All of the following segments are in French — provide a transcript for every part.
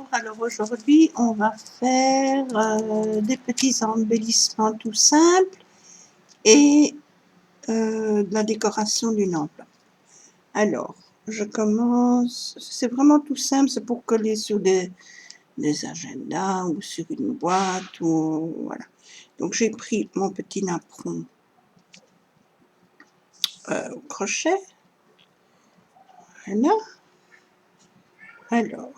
Alors aujourd'hui, on va faire des petits embellissements tout simples et de la décoration d'une enveloppe. Alors, je commence, c'est vraiment tout simple, c'est pour coller sur des agendas ou sur une boîte ou voilà. Donc j'ai pris mon petit napperon au crochet. Voilà. Alors,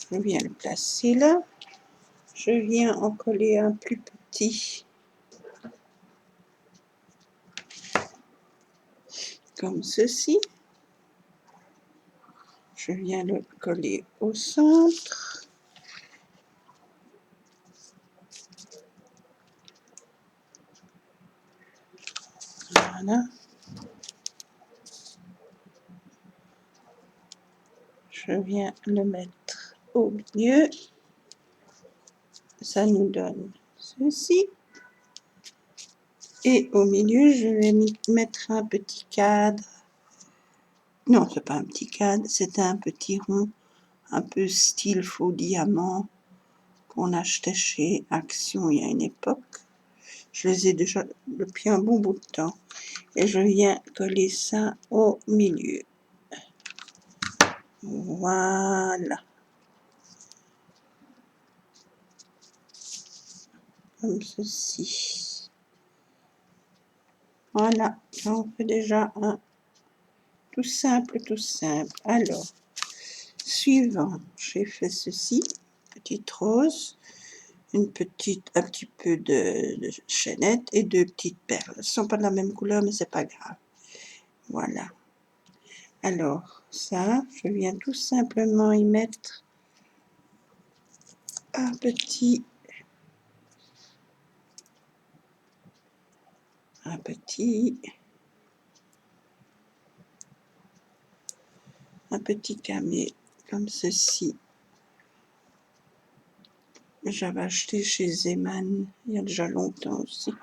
je viens le placer là. Je viens en coller un plus petit. Comme ceci. Je viens le coller au centre. Voilà. Je viens le mettre au milieu. Ça nous donne ceci. Et au milieu, je vais mettre un petit cadre. Non, c'est pas un petit cadre, c'est un petit rond, un peu style faux diamant qu'on achetait chez Action il y a une époque. Je les ai déjà depuis un bon bout de temps. Et je viens coller ça au milieu. Voilà. Comme ceci. Voilà, on fait déjà un tout simple, tout simple. Alors, suivant, j'ai fait ceci, petite rose, un petit peu de chaînette et deux petites perles. Elles ne sont pas de la même couleur, mais c'est pas grave. Voilà. Alors, ça, je viens tout simplement y mettre un petit camé comme ceci. J'avais acheté chez Zeman il y a déjà longtemps aussi.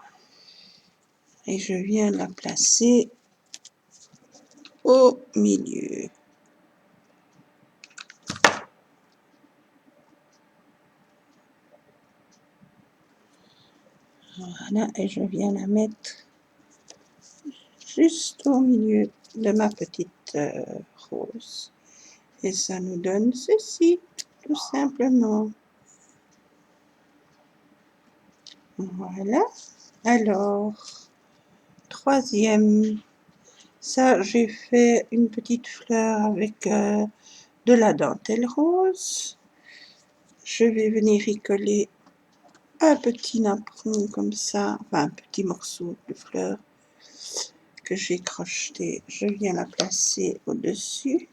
Et je viens la placer au milieu. Voilà, et je viens la mettre juste au milieu de ma petite rose. Et ça nous donne ceci, tout simplement. Voilà. Alors, troisième, ça j'ai fait une petite fleur avec de la dentelle rose. Je vais venir y coller un petit napperon comme ça, enfin un petit morceau de fleur que j'ai crocheté. Je viens la placer au-dessus,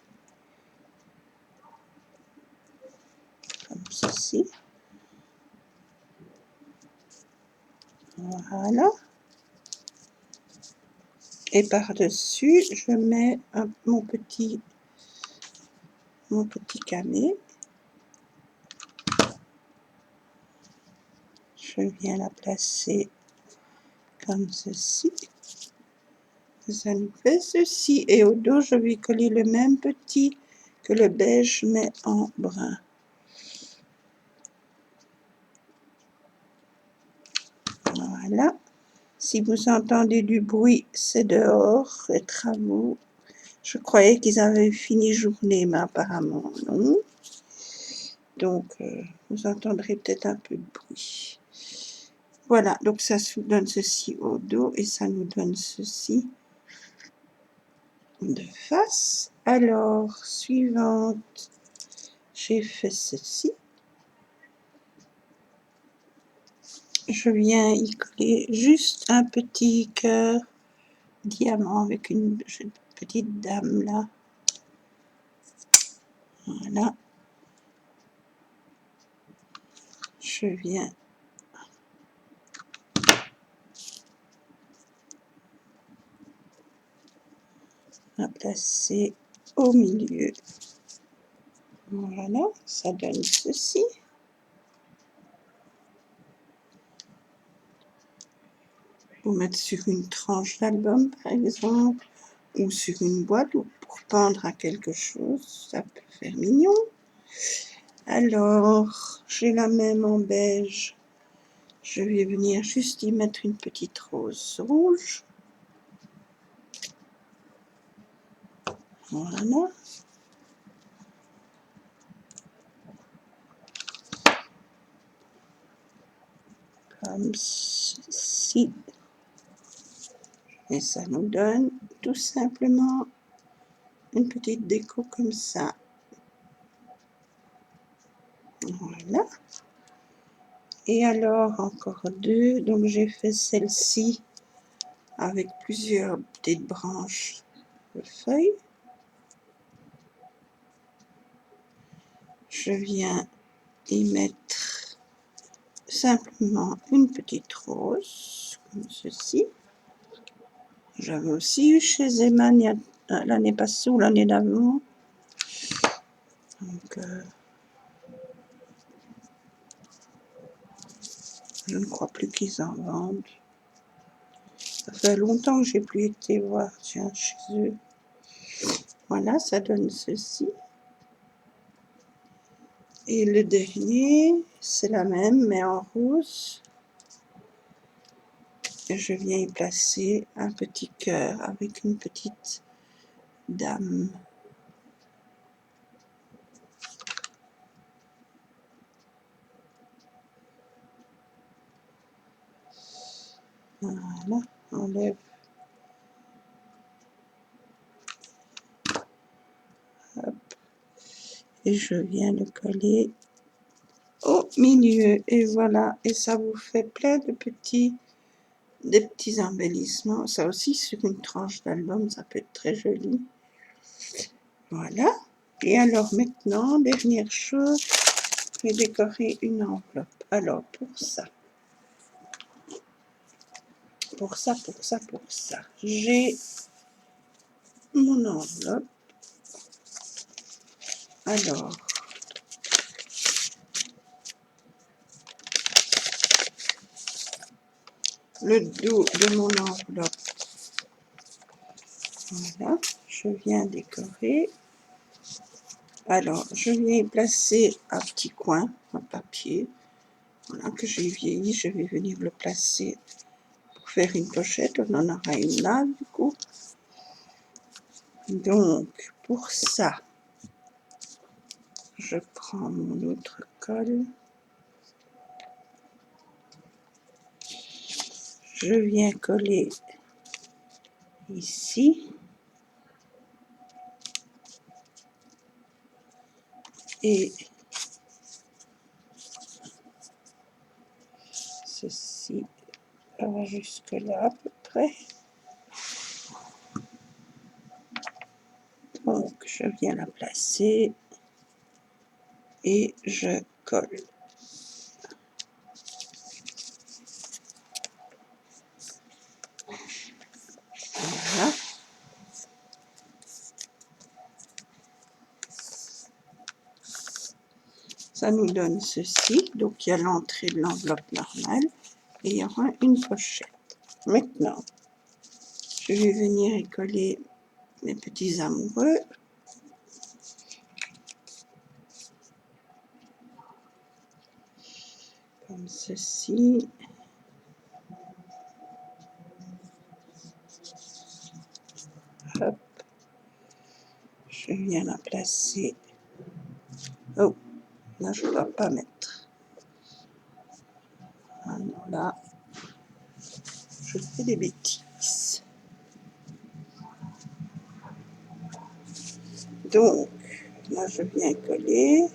comme ceci. Voilà. Et par-dessus, je mets mon petit camé. Je viens la placer comme ceci. Ça nous fait ceci. Et au dos, je vais coller le même petit que le beige, mais en brun. Voilà. Si vous entendez du bruit, c'est dehors, les travaux. Je croyais qu'ils avaient fini journée, mais apparemment non. Donc, vous entendrez peut-être un peu de bruit. Voilà, donc ça nous donne ceci au dos et ça nous donne ceci de face. Alors, suivante, j'ai fait ceci. Je viens y coller juste un petit cœur diamant avec une petite dame là. Voilà. Je viens la placer au milieu. Voilà, ça donne ceci. Pour mettre sur une tranche d'album par exemple, ou sur une boîte, ou pour pendre à quelque chose, ça peut faire mignon. Alors, j'ai la même en beige. Je vais venir juste y mettre une petite rose rouge. Voilà. Comme ceci. Et ça nous donne tout simplement une petite déco comme ça. Voilà. Et alors, encore deux. Donc, j'ai fait celle-ci avec plusieurs petites branches de feuilles. Je viens y mettre simplement une petite rose, comme ceci. J'avais aussi eu chez Zeman l'année passée ou l'année d'avant. Donc, je ne crois plus qu'ils en vendent. Ça fait longtemps que j'ai plus été voir, tiens, chez eux. Voilà, ça donne ceci. Et le dernier, c'est la même, mais en rose. Et je viens y placer un petit cœur avec une petite dame. Voilà, enlève. Hop. Et je viens le coller au milieu. Et voilà, et ça vous fait plein de des petits embellissements. Ça aussi, sur une tranche d'album, ça peut être très joli. Voilà. Et alors maintenant, dernière chose, je vais décorer une enveloppe. Alors, pour ça, j'ai mon enveloppe. Alors, le dos de mon enveloppe, voilà, je viens décorer. Alors, je viens y placer un petit coin en papier, voilà, que j'ai vieilli. Je vais venir le placer pour faire une pochette. On en aura une là, du coup. Donc, pour ça, je prends mon autre colle. Je viens coller ici. Et ceci va jusque là à peu près. Donc, je viens la placer et je colle. Voilà. Ça nous donne ceci. Donc, il y a l'entrée de l'enveloppe normale et il y aura une pochette. Maintenant, je vais venir y coller mes petits amoureux. Comme ceci. Hop. Je viens la placer. Oh, là, je ne dois pas mettre. Voilà. Je fais des bêtises. Donc, là, je viens coller.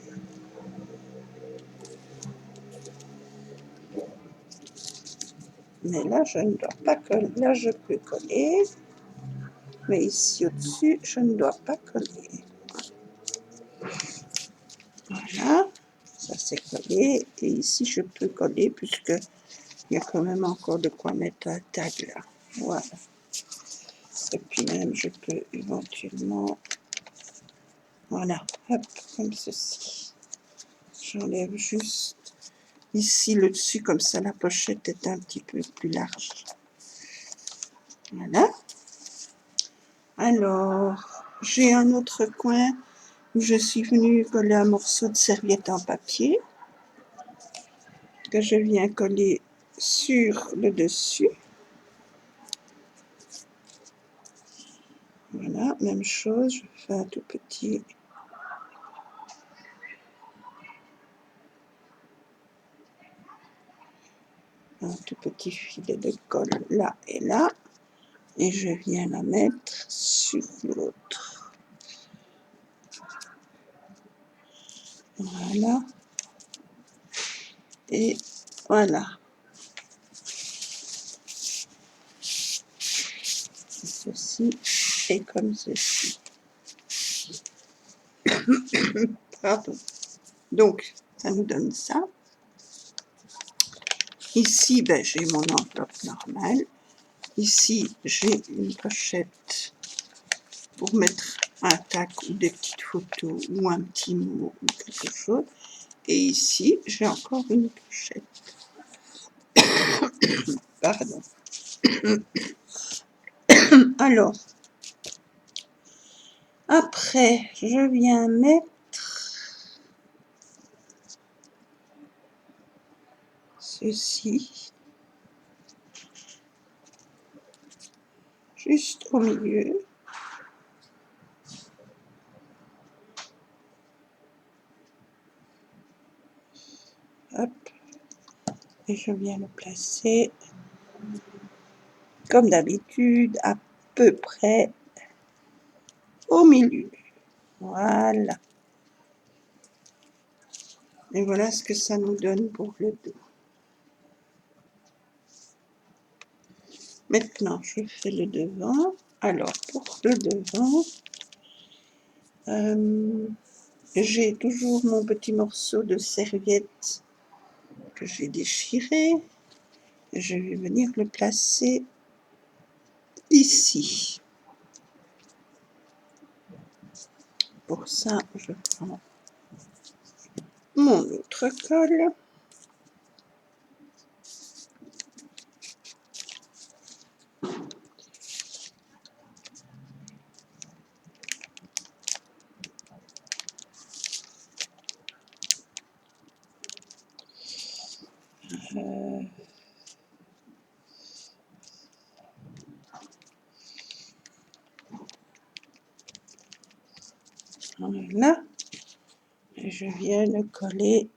Mais là, je ne dois pas coller. Là, je peux coller. Mais ici, au-dessus, je ne dois pas coller. Voilà. Ça, c'est collé. Et ici, je peux coller puisque il y a quand même encore de quoi mettre un tag là. Voilà. Et puis même, je peux éventuellement... Voilà. Hop, comme ceci. J'enlève juste ici le dessus, comme ça la pochette est un petit peu plus large. Voilà. Alors, j'ai un autre coin où je suis venue coller un morceau de serviette en papier que je viens coller sur le dessus. Voilà, même chose, je fais un tout petit filet de colle là et là, et je viens la mettre sur l'autre. Voilà, et voilà. Ceci est comme ceci. Pardon. Donc, ça nous donne ça. Ici, ben, j'ai mon enveloppe normale. Ici, j'ai une pochette pour mettre un tag ou des petites photos ou un petit mot ou quelque chose. Et ici, j'ai encore une pochette. Pardon. Alors, après, je viens mettre ceci juste au milieu. Hop. Et je viens le placer comme d'habitude à peu près au milieu. Voilà. Et voilà ce que ça nous donne pour le dos. Maintenant, je fais le devant. Alors, pour le devant, j'ai toujours mon petit morceau de serviette que j'ai déchiré. Et je vais venir le placer ici. Pour ça, je prends mon autre colle. Voilà. Et je viens le coller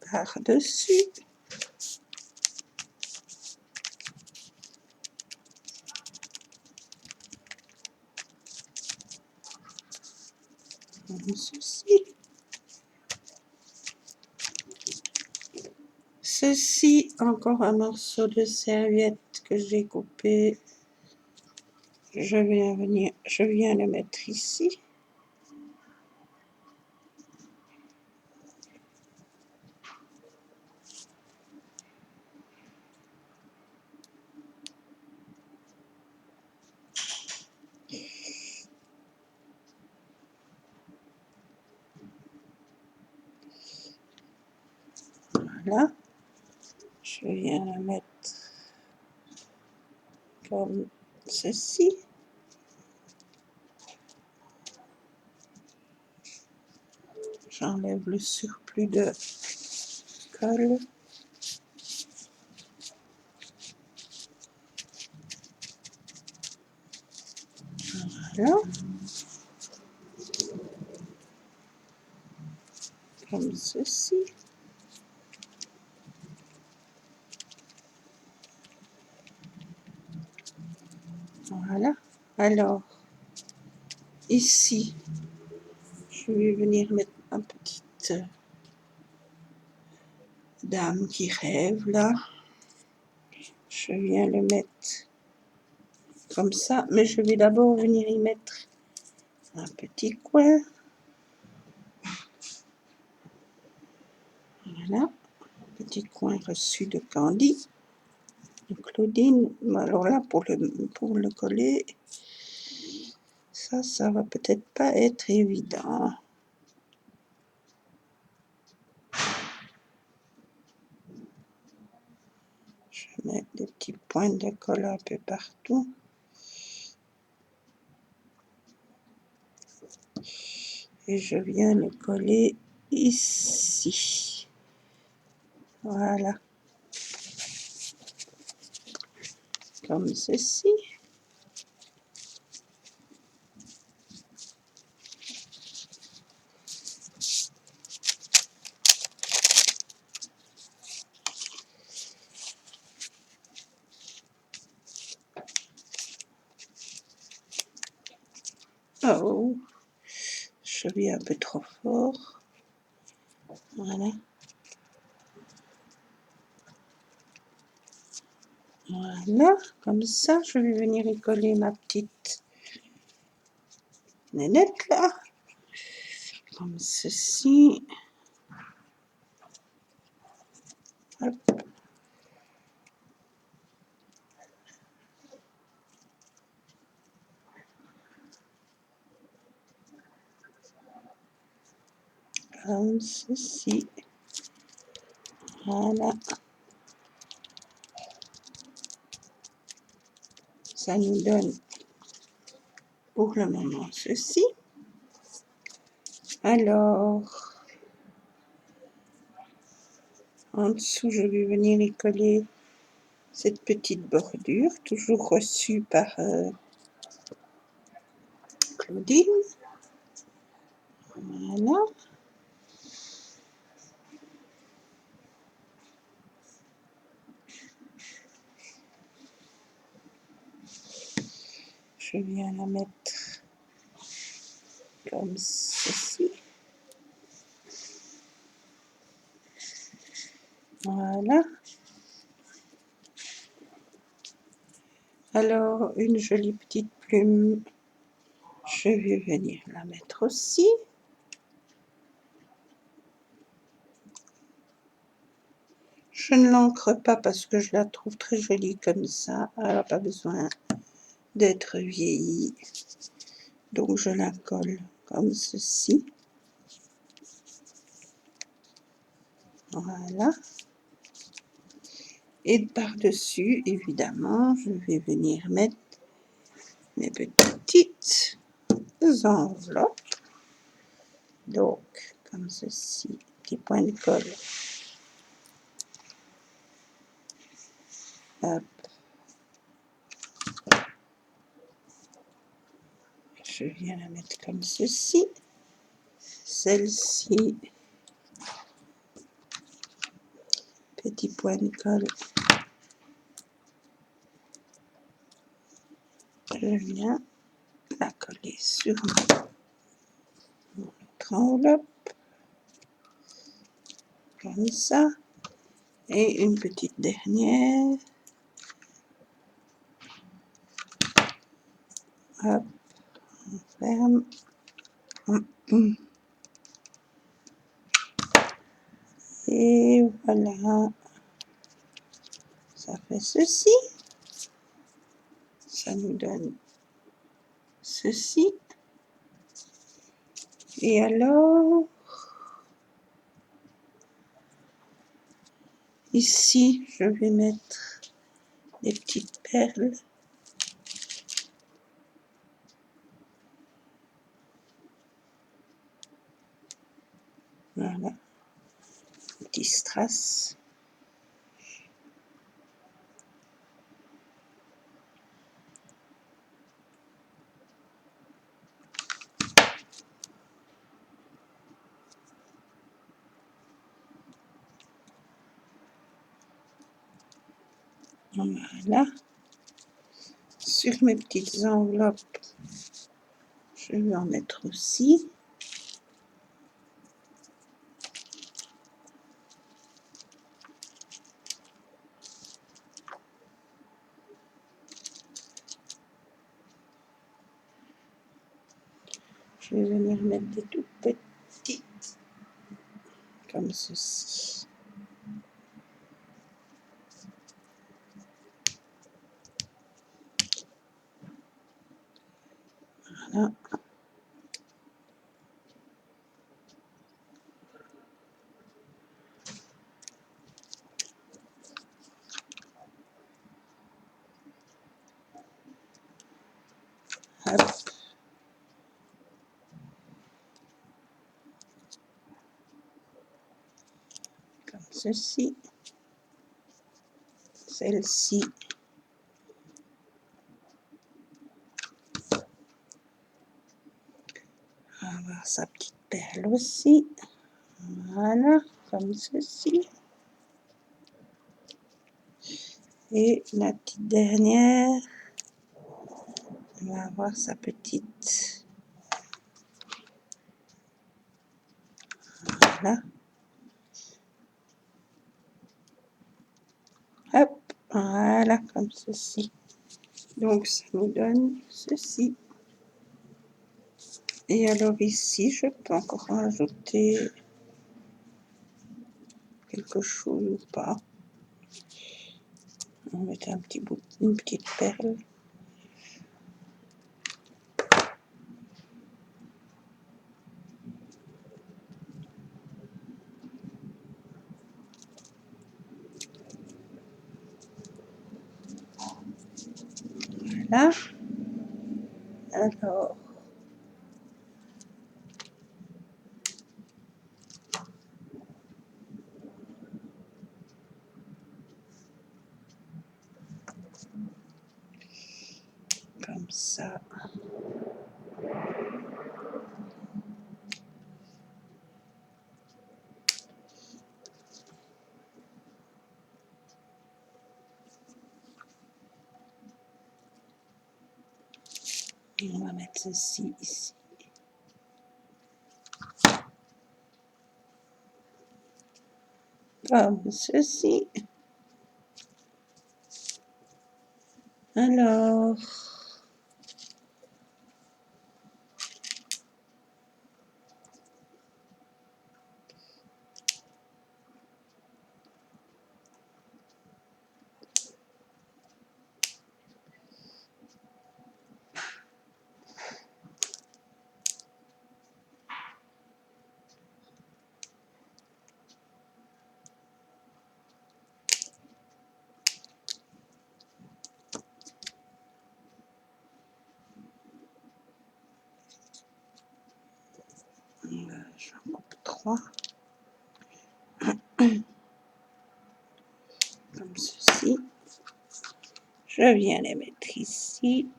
par-dessus. Comme ceci. Ceci, encore un morceau de serviette que j'ai coupé. Je viens le mettre ici. Voilà. Je viens la mettre comme ceci. J'enlève le surplus de colle. Voilà. Comme ceci. Voilà. Alors, ici, je vais venir mettre ma petite dame qui rêve là. Je viens le mettre comme ça, mais je vais d'abord venir y mettre un petit coin. Voilà. Petit coin reçu de Candy. De Claudine. Alors là, pour le coller, ça va peut-être pas être évident. Je mets des petits points de colle un peu partout. Et je viens le coller ici. Voilà. Comme ceci. Oh, je vais un peu trop fort. Voilà. Voilà, comme ça, je vais venir y coller ma petite nénette là. Comme ceci. Hop. Comme ceci. Voilà. Ça nous donne pour le moment ceci. Alors, en dessous, je vais venir y coller cette petite bordure, toujours reçue par Claudine. Voilà. Je viens la mettre comme ceci. Voilà. Alors, une jolie petite plume, je vais venir la mettre aussi. Je ne l'encre pas parce que je la trouve très jolie comme ça. Elle n'a pas besoin d'être vieillie. Donc, je la colle comme ceci. Voilà. Et par-dessus, évidemment, je vais venir mettre mes petites enveloppes. Donc, comme ceci, petit point de colle. Hop. Je viens la mettre comme ceci. Celle-ci, petit point de colle. Je viens la coller sur mon autre enveloppe. Comme ça. Et une petite dernière. Hop, on ferme. Et voilà. Ça fait ceci. Ça nous donne ceci. Et alors, ici, je vais mettre des petites perles. Voilà. Petit strass. Voilà. Sur mes petites enveloppes, je vais en mettre aussi. Je vais venir mettre des toutes petites, comme ceci. Voilà. Hop. comme ceci. Celle-ci, on va avoir sa petite perle aussi. Voilà, comme ceci. Et la petite dernière, on va avoir sa petite. Voilà. Hop, voilà, comme ceci. Donc, ça nous donne ceci. Et alors ici, je peux encore rajouter quelque chose ou pas. On va mettre un petit bout, une petite perle. Voilà. Alors, comme ça. Et on va mettre ceci ici. Comme ceci. Alors, j'en coupe 3. Comme ceci. Je viens les mettre ici.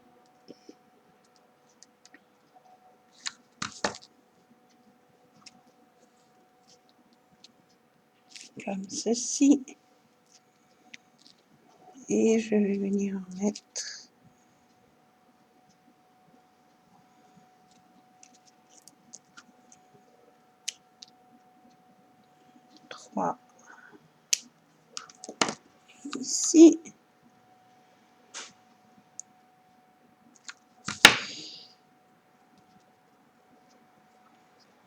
Comme ceci. Et je vais venir en mettre 3 ici.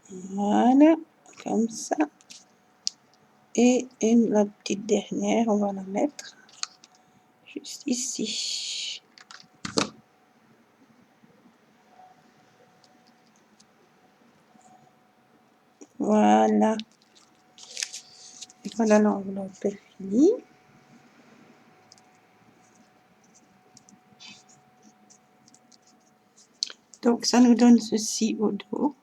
Voilà, comme ça. Et la petite dernière, on va la mettre juste ici. Voilà. Et voilà, l'enveloppe est finie. Donc, ça nous donne ceci au dos.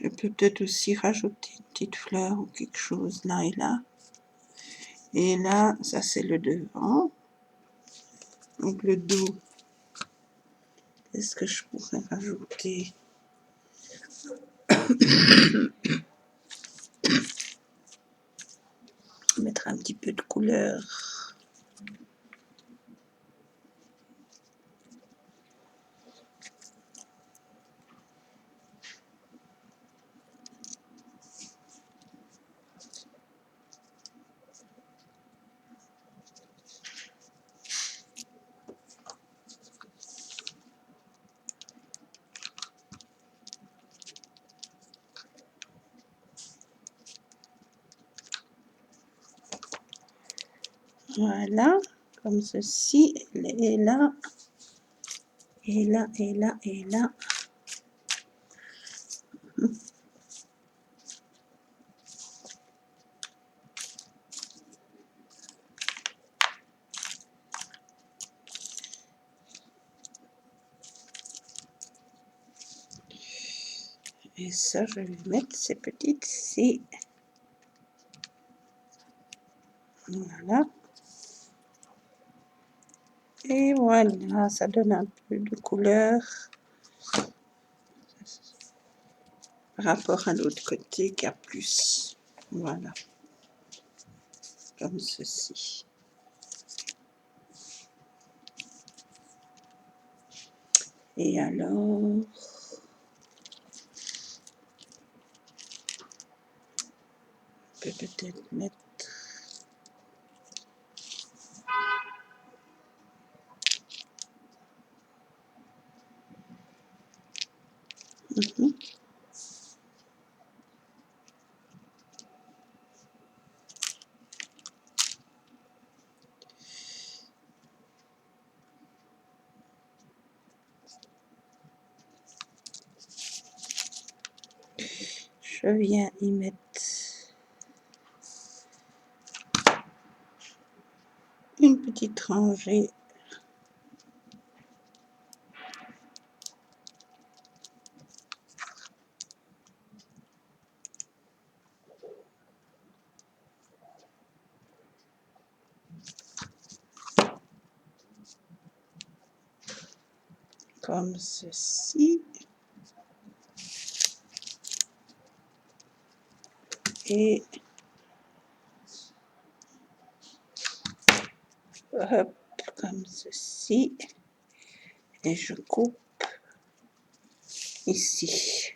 Je peux peut-être aussi rajouter une petite fleur ou quelque chose là et là. Et là, ça c'est le devant. Donc le dos, qu'est-ce que je pourrais rajouter? Mettre un petit peu de couleur. Voilà, comme ceci. Et là, et là, et là, et là. Et ça, je vais mettre ces petites C. Voilà. Et voilà, ça donne un peu de couleur par rapport à l'autre côté qui a plus. Voilà, comme ceci. Et alors, on peut peut-être mettre... Mhm. Je viens y mettre une petite rangée. Comme ceci. Et hop, comme ceci. Et je coupe ici.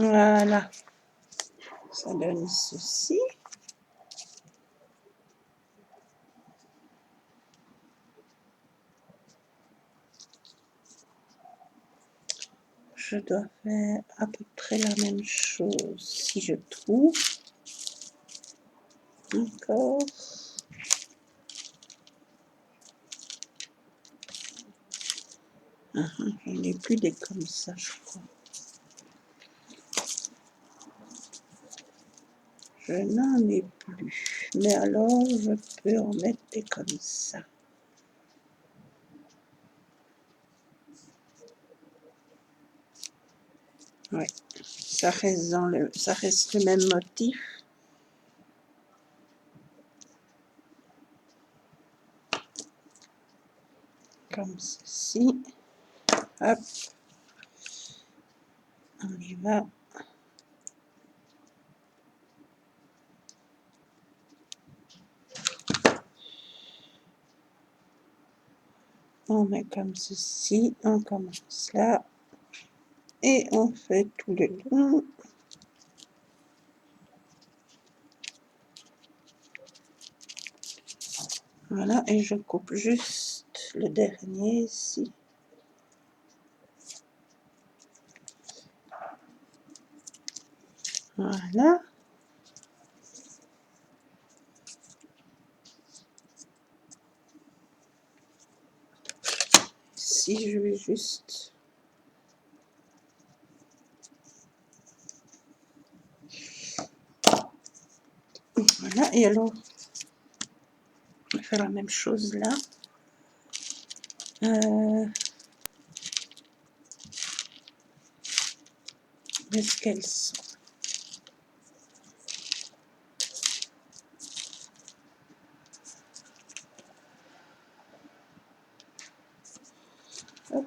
Voilà, ça donne ceci. Je dois faire à peu près la même chose si je trouve. Encore. Je n'ai plus des comme ça, je crois. Je n'en ai plus. Mais alors, je peux en mettre des comme ça. Oui, ça reste le même motif. Comme ceci. Hop. On y va. On met comme ceci. On commence là. Et on fait tout le long. Voilà, et je coupe juste le dernier ici. Voilà. Ici, je vais juste... Voilà, et alors, on va faire la même chose là. Où est-ce qu'elles sont? Hop.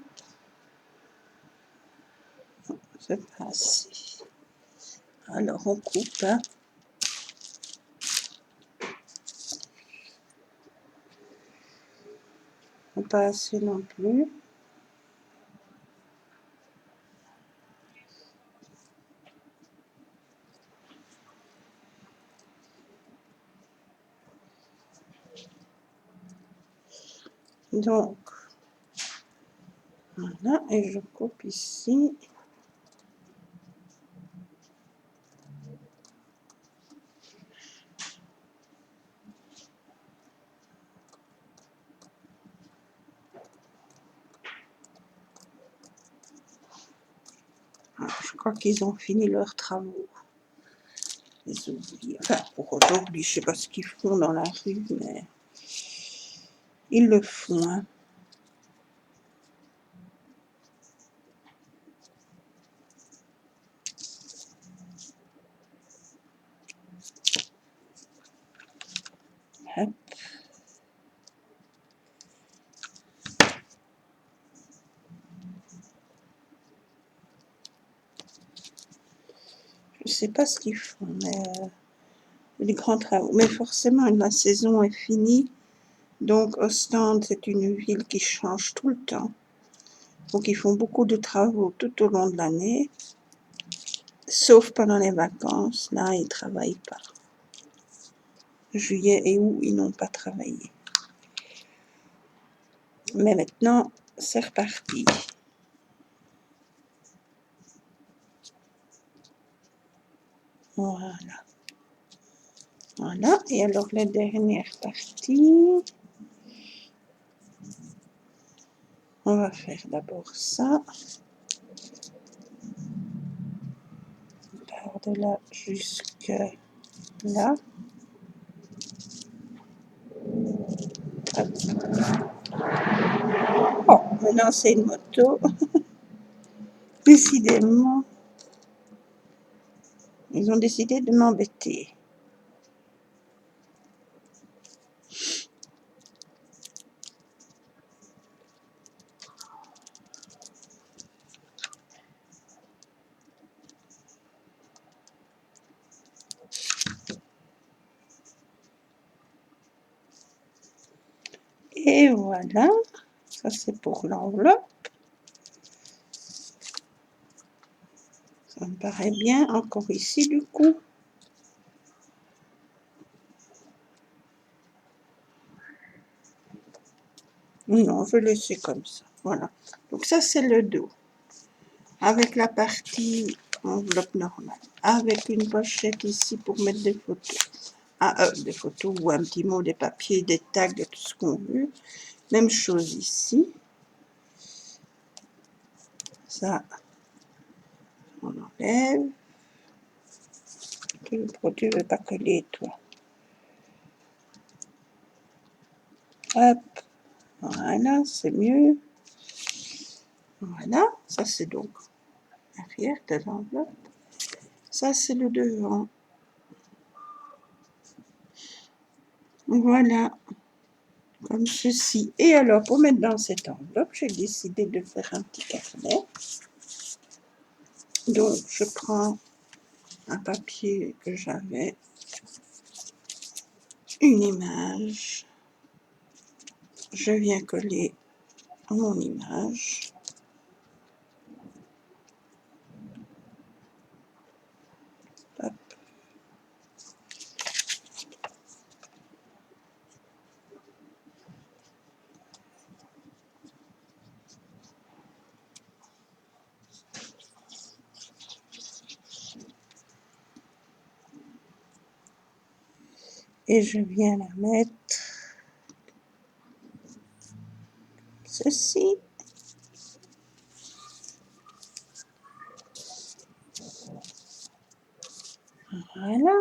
C'est pas assez. Alors, on coupe. Hein. Pas assez non plus. Donc, voilà, et je coupe ici. Ah, je crois qu'ils ont fini leurs travaux. les ouvriers. Enfin, pour aujourd'hui, je ne sais pas ce qu'ils font dans la rue, mais ils le font. Hein. Hop. Je ne sais pas ce qu'ils font, mais les grands travaux. Mais forcément, la saison est finie. Donc, Ostende, c'est une ville qui change tout le temps. Donc, ils font beaucoup de travaux tout au long de l'année. Sauf pendant les vacances. Là, ils ne travaillent pas. Juillet et août, ils n'ont pas travaillé. Mais maintenant, c'est reparti. Voilà. Voilà. Et alors, la dernière partie, on va faire d'abord ça. Par de là jusque là. Oh, maintenant c'est une moto. Décidément, ils ont décidé de m'embêter. Et voilà, ça c'est pour l'enveloppe. Ça me paraît bien, encore ici du coup. Non, je vais laisser comme ça, voilà. Donc ça c'est le dos, avec la partie enveloppe normale, avec une pochette ici pour mettre des photos. Des photos ou un petit mot, des papiers, des tags, tout ce qu'on veut. Même chose ici. Ça, on enlève. Pourquoi tu ne veux pas coller, toi? Hop, voilà, c'est mieux. Voilà, ça c'est donc l'arrière de l'enveloppe. Ça c'est le devant. Voilà, comme ceci. Et alors, pour mettre dans cette enveloppe, j'ai décidé de faire un petit carnet. Donc, je prends un papier que j'avais, une image. Je viens coller mon image. Hop. Et je viens la mettre ceci. Voilà.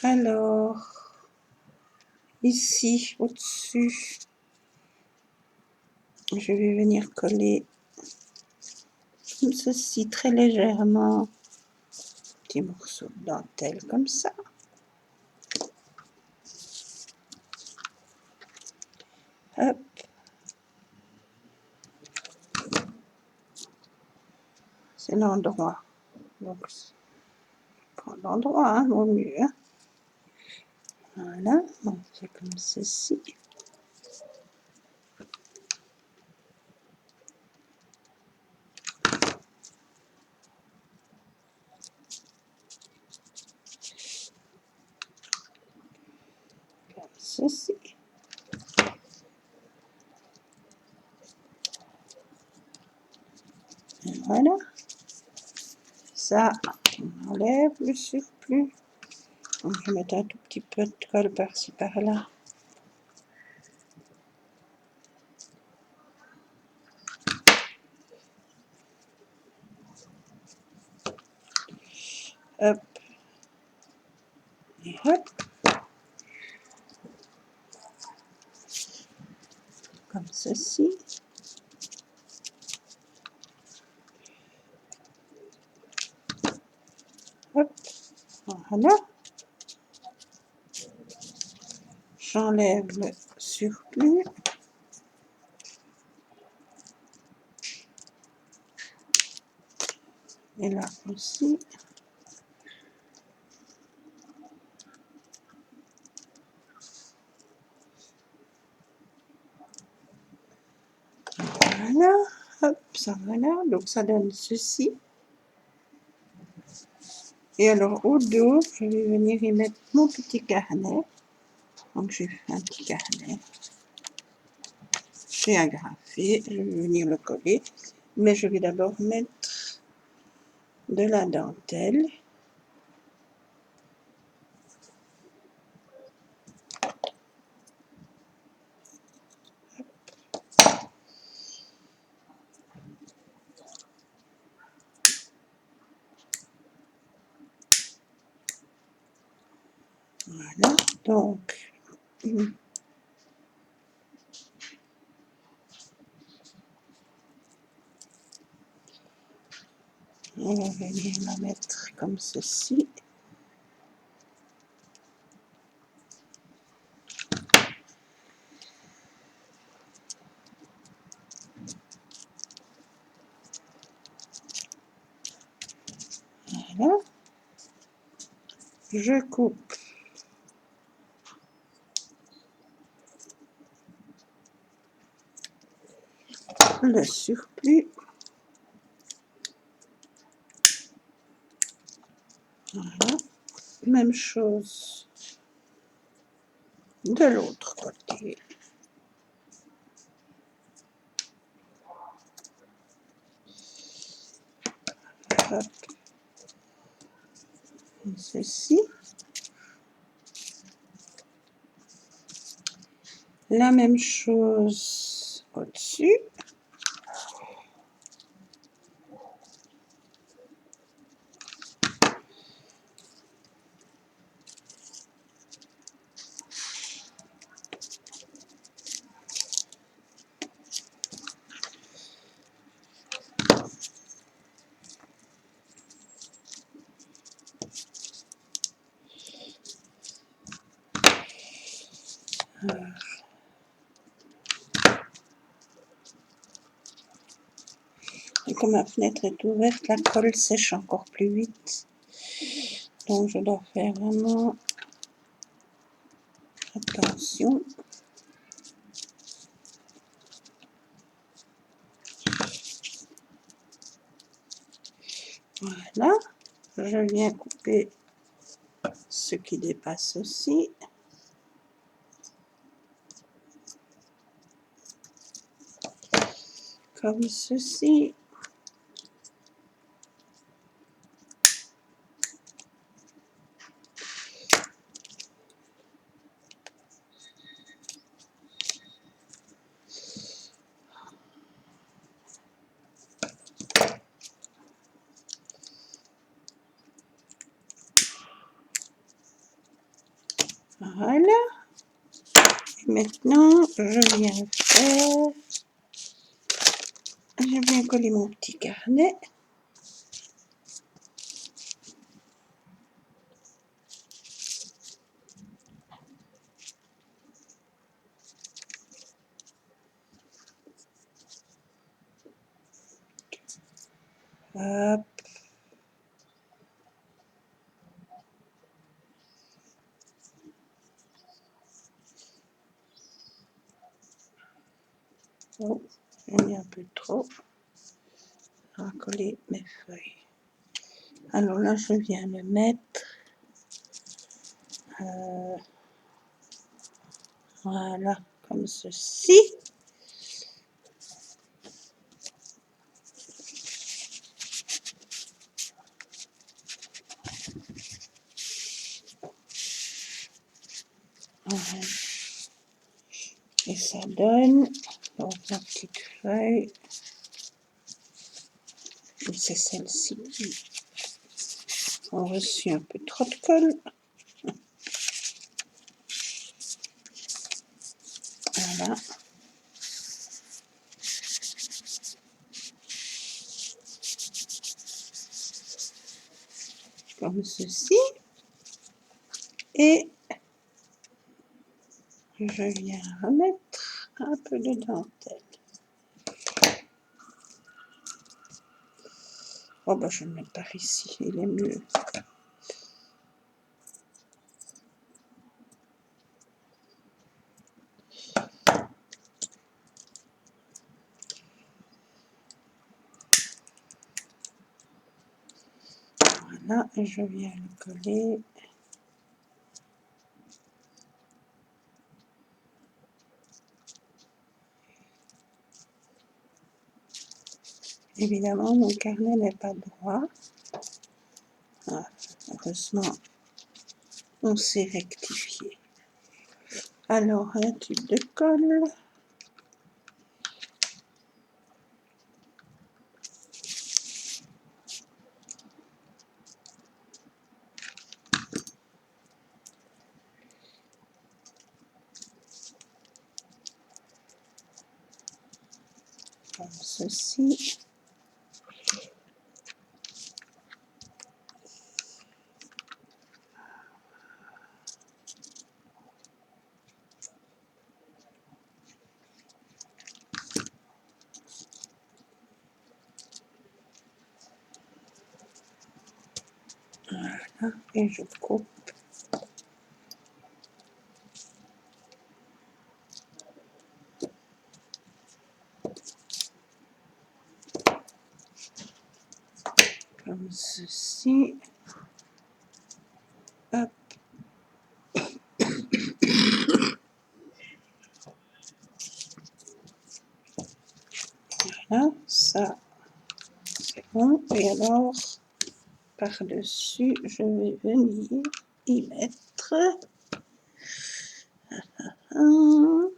Alors, ici, au-dessus, je vais venir coller comme ceci, très légèrement, petit morceau de dentelle comme ça. Hop. C'est l'endroit. Donc, prends l'endroit, hein, vaut mieux. Hein. Voilà, on fait comme ceci. Comme ceci. Et voilà. Ça, on enlève le surplus. Donc, je vais mettre un tout petit peu de colle par-ci, par-là. hop, et hop, comme ceci. Hop, voilà. J'enlève le surplus. Et là aussi. Voilà, hop, ça voilà, donc ça donne ceci. Et alors au dos, je vais venir y mettre mon petit carnet. Donc j'ai fait un petit carnet. J'ai agrafé, je vais venir le coller. Mais je vais d'abord mettre de la dentelle. Voilà, donc on va venir la mettre comme ceci. Voilà. Je coupe le surplus. Voilà. Même chose de l'autre côté. Hop. Ceci. La même chose au-dessus. Et comme ma fenêtre est ouverte, la colle sèche encore plus vite. Donc je dois faire vraiment attention. Voilà. Je viens couper ce qui dépasse aussi. Comme ceci. Voilà. Et maintenant, je viens coller mon petit carnet. Hop. Oh, j'ai mis un peu trop. Je vais coller mes feuilles. Alors là, je viens le mettre. Voilà, comme ceci. Voilà. Et ça donne donc la petite feuille. Et c'est celle-ci. ont reçu un peu trop de colle. Voilà. Comme ceci. Et je viens remettre un peu de dentelle. Oh ben je ne le mets par ici, il est mieux. Voilà, et je viens le coller. Évidemment, mon carnet n'est pas droit. Ah, heureusement, on s'est rectifié. Alors, un tube de colle. Comme ceci. Voilà, et je coupe. Comme ceci. Hop. Voilà, ça, c'est bon. Et alors, par-dessus, je vais venir y mettre un...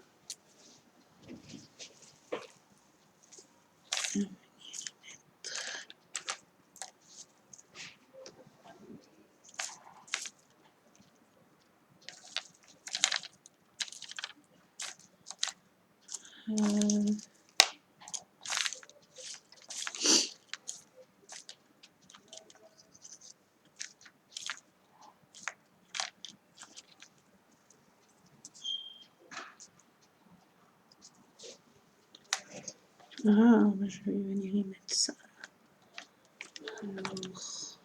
Ah, je vais venir y mettre ça. Alors,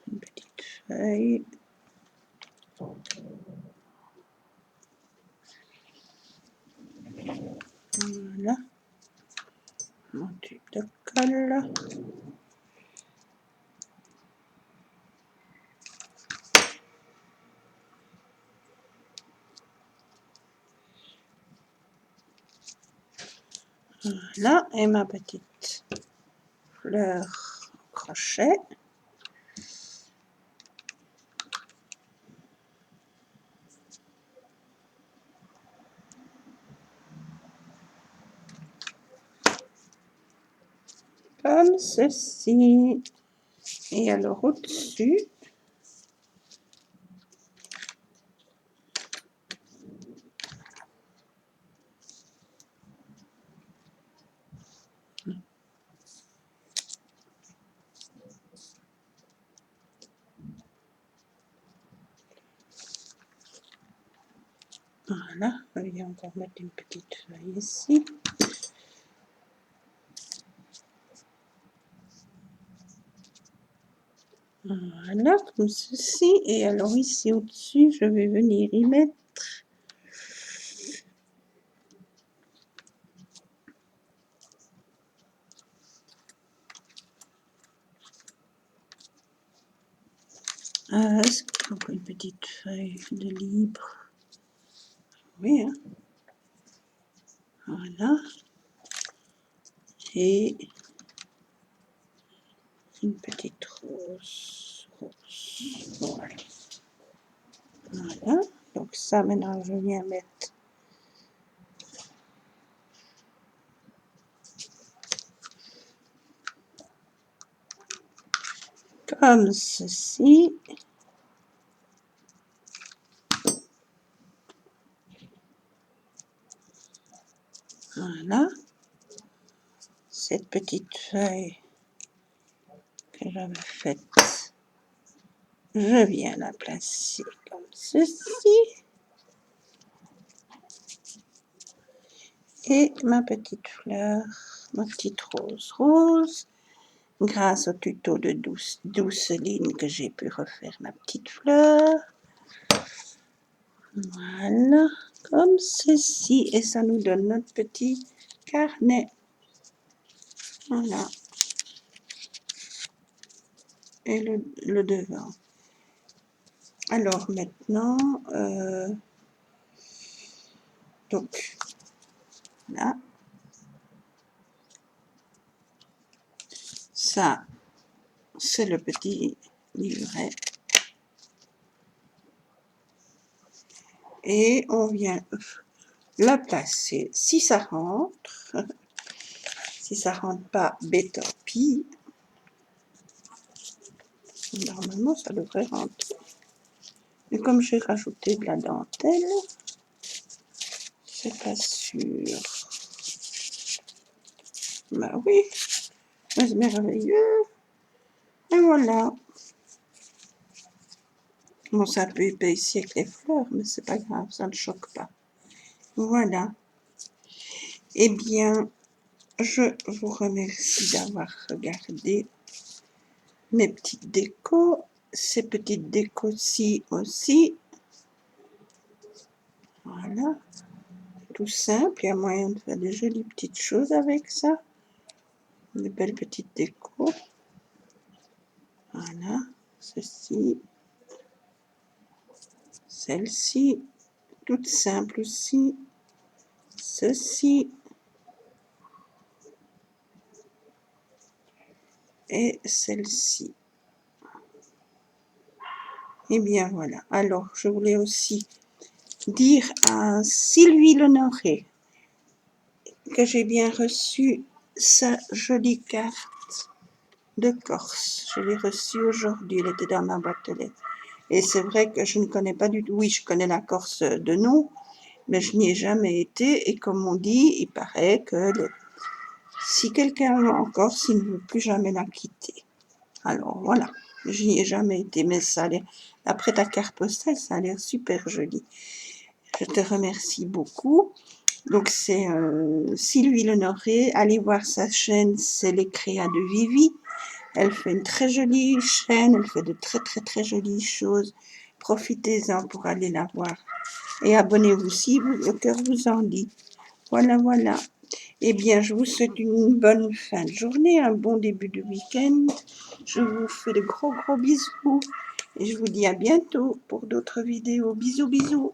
une petite feuille. Voilà. Mon tube de colle. Voilà, et ma petite fleur au crochet. Comme ceci. Et alors au-dessus, voilà, je vais encore mettre une petite feuille ici. Voilà, comme ceci. Et alors ici au-dessus, je vais venir y mettre encore une petite feuille de libre. Oui, hein. Voilà. Et une petite rose. Voilà. Voilà. Donc ça, maintenant, je viens mettre comme ceci. Voilà. Cette petite feuille que j'avais faite, je viens la placer comme ceci. Et ma petite fleur, ma petite rose rose. Grâce au tuto de Douceline que j'ai pu refaire ma petite fleur. Voilà, comme ceci. Et ça nous donne notre petit carnet. Voilà. Et le devant. Alors maintenant, donc, là, ça, c'est le petit livret. Et on vient la placer. Si ça rentre, si ça rentre pas, tant pis. Normalement, ça devrait rentrer. Et comme j'ai rajouté de la dentelle, c'est pas sûr. Bah oui, c'est merveilleux. Et voilà. Bon, c'est un peu épais ici avec les fleurs, mais c'est pas grave, ça ne choque pas. Voilà. Eh bien, je vous remercie d'avoir regardé mes petites décos, ces petites décos-ci aussi. Voilà. Tout simple, il y a moyen de faire des jolies petites choses avec ça. Des belles petites décos. Voilà. Ceci. Celle-ci. Toute simple aussi. Ceci. Et celle-ci. Et bien voilà. Alors, je voulais aussi dire à Sylvie Lenoré que j'ai bien reçu sa jolie carte de Corse. Je l'ai reçue aujourd'hui, elle était dans ma boîte aux lettres. Et c'est vrai que je ne connais pas du tout, oui, je connais la Corse de nom, mais je n'y ai jamais été. Et comme on dit, il paraît que si quelqu'un va en Corse, il ne veut plus jamais la quitter. Alors voilà, je n'y ai jamais été, mais ça a l'air, après ta carte postale, ça a l'air super joli. Je te remercie beaucoup. Donc c'est Sylvie Lenoré, allez voir sa chaîne, c'est les créas de Vivi. Elle fait une très jolie chaîne, elle fait de très très très jolies choses. Profitez-en pour aller la voir. Et abonnez-vous si le cœur vous en dit. Voilà, voilà. Eh bien, je vous souhaite une bonne fin de journée, un bon début de week-end. Je vous fais de gros gros bisous. Et je vous dis à bientôt pour d'autres vidéos. Bisous, bisous.